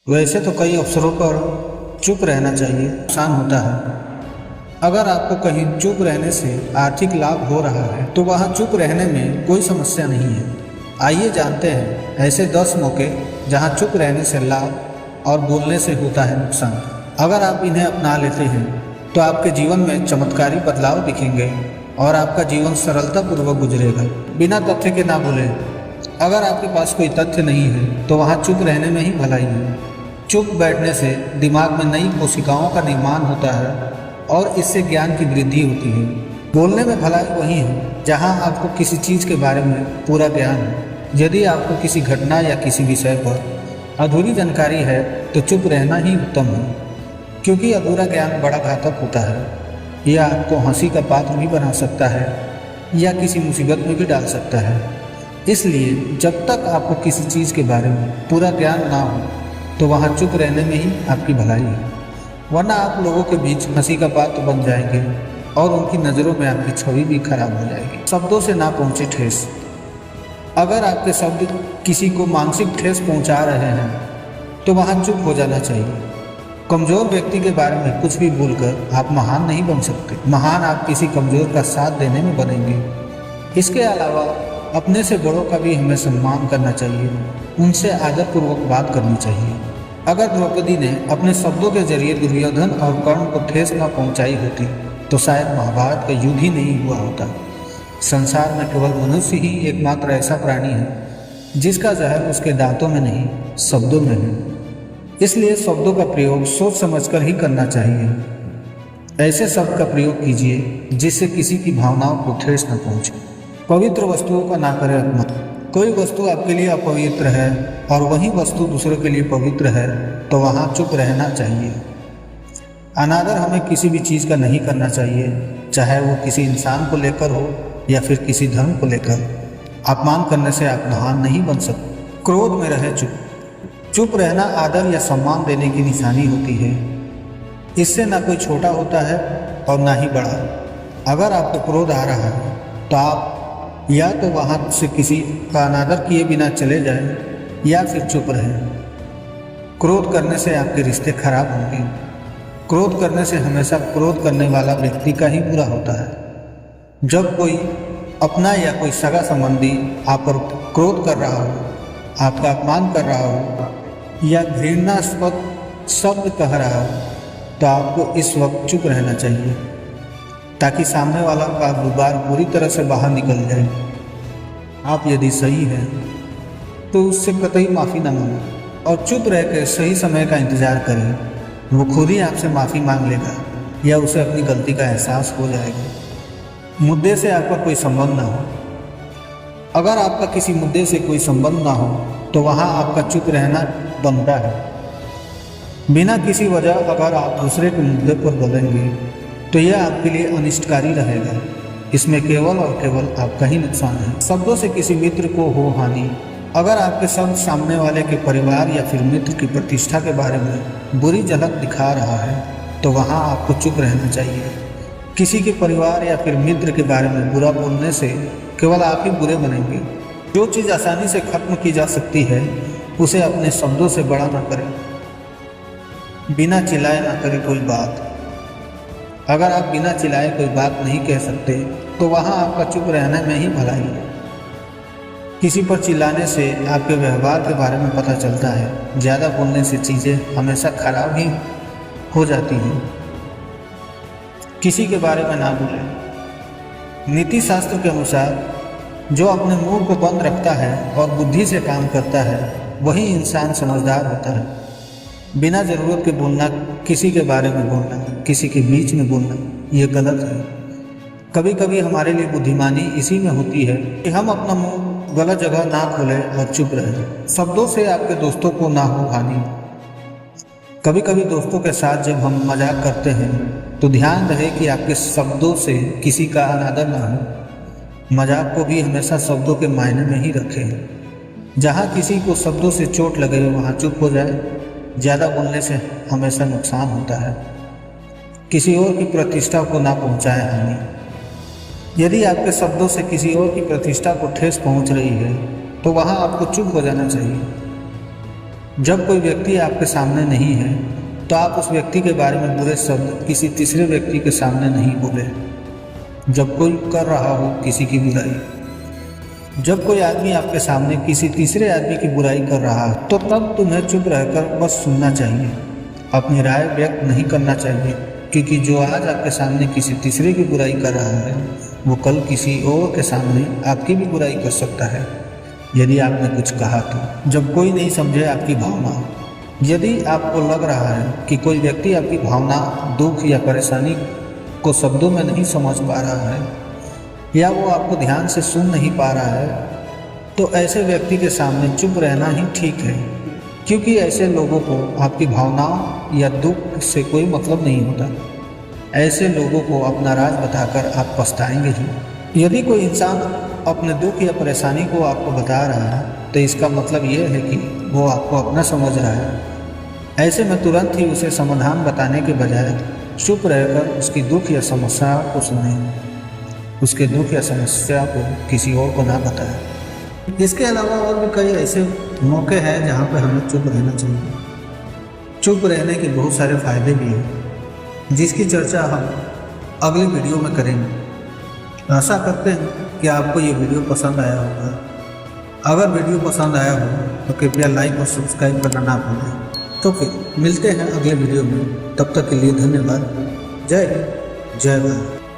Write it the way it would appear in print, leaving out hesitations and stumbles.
वैसे तो कई अवसरों पर चुप रहना चाहिए, नुकसान होता है। अगर आपको कहीं चुप रहने से आर्थिक लाभ हो रहा है तो वहाँ चुप रहने में कोई समस्या नहीं है। आइए जानते हैं ऐसे 10 मौके जहाँ चुप रहने से लाभ और बोलने से होता है नुकसान। अगर आप इन्हें अपना लेते हैं तो आपके जीवन में चमत्कारी बदलाव दिखेंगे और आपका जीवन सरलतापूर्वक गुजरेगा। बिना तथ्य के ना बोलें। अगर आपके पास कोई तथ्य नहीं है तो वहाँ चुप रहने में ही भलाई है। चुप बैठने से दिमाग में नई कोशिकाओं का निर्माण होता है और इससे ज्ञान की वृद्धि होती है। बोलने में भलाई वही है जहाँ आपको किसी चीज़ के बारे में पूरा ज्ञान है। यदि आपको किसी घटना या किसी विषय पर अधूरी जानकारी है तो चुप रहना ही उत्तम है, क्योंकि अधूरा ज्ञान बड़ा घातक होता है। यह आपको हंसी का पात्र भी बना सकता है या किसी मुसीबत में भी डाल सकता है। इसलिए जब तक आपको किसी चीज़ के बारे में पूरा ज्ञान ना हो तो वहाँ चुप रहने में ही आपकी भलाई है, वरना आप लोगों के बीच हंसी का पात्र बन जाएंगे और उनकी नज़रों में आपकी छवि भी खराब हो जाएगी। शब्दों से ना पहुँचे ठेस। अगर आपके शब्द किसी को मानसिक ठेस पहुँचा रहे हैं तो वहाँ चुप हो जाना चाहिए। कमज़ोर व्यक्ति के बारे में कुछ भी बोलकर आप महान नहीं बन सकते। महान आप किसी कमज़ोर का साथ देने में बनेंगे। इसके अलावा अपने से बड़ों का भी हमें सम्मान करना चाहिए, उनसे आदरपूर्वक बात करनी चाहिए। अगर द्रौपदी ने अपने शब्दों के जरिए दुर्योधन और कर्ण को ठेस न पहुंचाई होती तो शायद महाभारत का युद्ध ही नहीं हुआ होता। संसार में केवल मनुष्य ही एकमात्र ऐसा प्राणी है जिसका जहर उसके दांतों में नहीं, शब्दों में है। इसलिए शब्दों का प्रयोग सोच समझकर ही करना चाहिए। ऐसे शब्द का प्रयोग कीजिए जिससे किसी की भावनाओं को ठेस न पहुंचे। पवित्र वस्तुओं का ना करें अपमान। कोई वस्तु आपके लिए अपवित्र है और वही वस्तु दूसरों के लिए पवित्र है तो वहाँ चुप रहना चाहिए। अनादर हमें किसी भी चीज़ का नहीं करना चाहिए, चाहे वो किसी इंसान को लेकर हो या फिर किसी धर्म को लेकर। अपमान करने से आप महान नहीं बन सकते। क्रोध में रहे चुप। चुप रहना आदर या सम्मान देने की निशानी होती है। इससे ना कोई छोटा होता है और ना ही बड़ा। अगर आपको क्रोध आ रहा है तो आप या तो वहाँ से किसी का अनादर किए बिना चले जाएं या फिर चुप रहें। क्रोध करने से आपके रिश्ते खराब होंगे। क्रोध करने से हमेशा क्रोध करने वाला व्यक्ति का ही बुरा होता है। जब कोई अपना या कोई सगा संबंधी आप पर क्रोध कर रहा हो, आपका अपमान कर रहा हो या घृणास्पद शब्द कह रहा हो तो आपको इस वक्त चुप रहना चाहिए ताकि सामने वाला का गुबार पूरी तरह से बाहर निकल जाए। आप यदि सही हैं तो उससे कतई माफ़ी न मांगें और चुप रहकर सही समय का इंतज़ार करें। वो खुद ही आपसे माफ़ी मांग लेगा या उसे अपनी गलती का एहसास हो जाएगा। मुद्दे से आपका कोई संबंध ना हो। अगर आपका किसी मुद्दे से कोई संबंध ना हो तो वहाँ आपका चुप रहना बनता है। बिना किसी वजह अगर आप दूसरे के मुद्दे पर बोलेंगे तो यह आपके लिए अनिष्टकारी रहेगा। इसमें केवल और केवल आपका ही नुकसान है। शब्दों से किसी मित्र को हो हानि। अगर आपके शब्द सामने वाले के परिवार या फिर मित्र की प्रतिष्ठा के बारे में बुरी झलक दिखा रहा है तो वहाँ आपको चुप रहना चाहिए। किसी के परिवार या फिर मित्र के बारे में बुरा बोलने से केवल आप ही बुरे बनेंगे। जो चीज़ आसानी से खत्म की जा सकती है उसे अपने शब्दों से बड़ा ना करें। बिना चिल्लाए ना करें कोई बात। अगर आप बिना चिल्लाए कोई बात नहीं कह सकते तो वहाँ आपका चुप रहने में ही भलाई है। किसी पर चिल्लाने से आपके व्यवहार के बारे में पता चलता है। ज़्यादा बोलने से चीज़ें हमेशा खराब ही हो जाती हैं। किसी के बारे में ना बोलें। नीति शास्त्र के अनुसार जो अपने मुंह को बंद रखता है और बुद्धि से काम करता है वही इंसान समझदार होता है। बिना ज़रूरत के बोलना, किसी के बारे में बोलना, किसी के बीच में बोलना, यह गलत है। कभी कभी हमारे लिए बुद्धिमानी इसी में होती है कि हम अपना मुंह गलत जगह ना खोलें और चुप रहें। शब्दों से आपके दोस्तों को ना हो हानि। कभी कभी दोस्तों के साथ जब हम मजाक करते हैं तो ध्यान रहे कि आपके शब्दों से किसी का अनादर ना हो। मजाक को भी हमेशा शब्दों के मायने में ही रखें। जहाँ किसी को शब्दों से चोट लगे वहाँ चुप हो जाए। ज़्यादा बोलने से हमेशा नुकसान होता है। किसी और की प्रतिष्ठा को ना पहुँचाए हानि। यदि आपके शब्दों से किसी और की प्रतिष्ठा को ठेस पहुँच रही है तो वहाँ आपको चुप हो जाना चाहिए। जब कोई व्यक्ति आपके सामने नहीं है तो आप उस व्यक्ति के बारे में बुरे शब्द किसी तीसरे व्यक्ति के सामने नहीं बोले। जब कोई कर रहा हो किसी की बुराई, जब कोई आदमी आपके सामने किसी तीसरे आदमी की बुराई कर रहा है तो तब तुम्हें चुप रहकर बस सुनना चाहिए, अपनी राय व्यक्त नहीं करना चाहिए, क्योंकि जो आज आपके सामने किसी तीसरे की बुराई कर रहा है वो कल किसी और के सामने आपकी भी बुराई कर सकता है यदि आपने कुछ कहा तो। जब कोई नहीं समझे आपकी भावना, यदि आपको लग रहा है कि कोई व्यक्ति आपकी भावना, दुख या परेशानी को शब्दों में नहीं समझ पा रहा है या वो आपको ध्यान से सुन नहीं पा रहा है, तो ऐसे व्यक्ति के सामने चुप रहना ही ठीक है, क्योंकि ऐसे लोगों को आपकी भावनाओं या दुख से कोई मतलब नहीं होता। ऐसे लोगों को अपना राज बताकर आप पछताएंगे ही। यदि कोई इंसान अपने दुख या परेशानी को आपको बता रहा है तो इसका मतलब यह है कि वो आपको अपना समझ रहा है। ऐसे में तुरंत ही उसे समाधान बताने के बजाय चुप रहकर उसकी दुख या समस्या को सुनें, उसके दुख या समस्या को किसी और को ना बताएं। इसके अलावा और भी कई ऐसे मौके हैं जहाँ पर हमें चुप रहना चाहिए। चुप रहने के बहुत सारे फायदे भी हैं जिसकी चर्चा हम अगले वीडियो में करेंगे। आशा करते हैं कि आपको ये वीडियो पसंद आया होगा। अगर वीडियो पसंद आया हो तो कृपया लाइक और सब्सक्राइब करना ना भूलें। तो फिर मिलते हैं अगले वीडियो में, तब तक के लिए धन्यवाद। जय हिंद, जय भारत।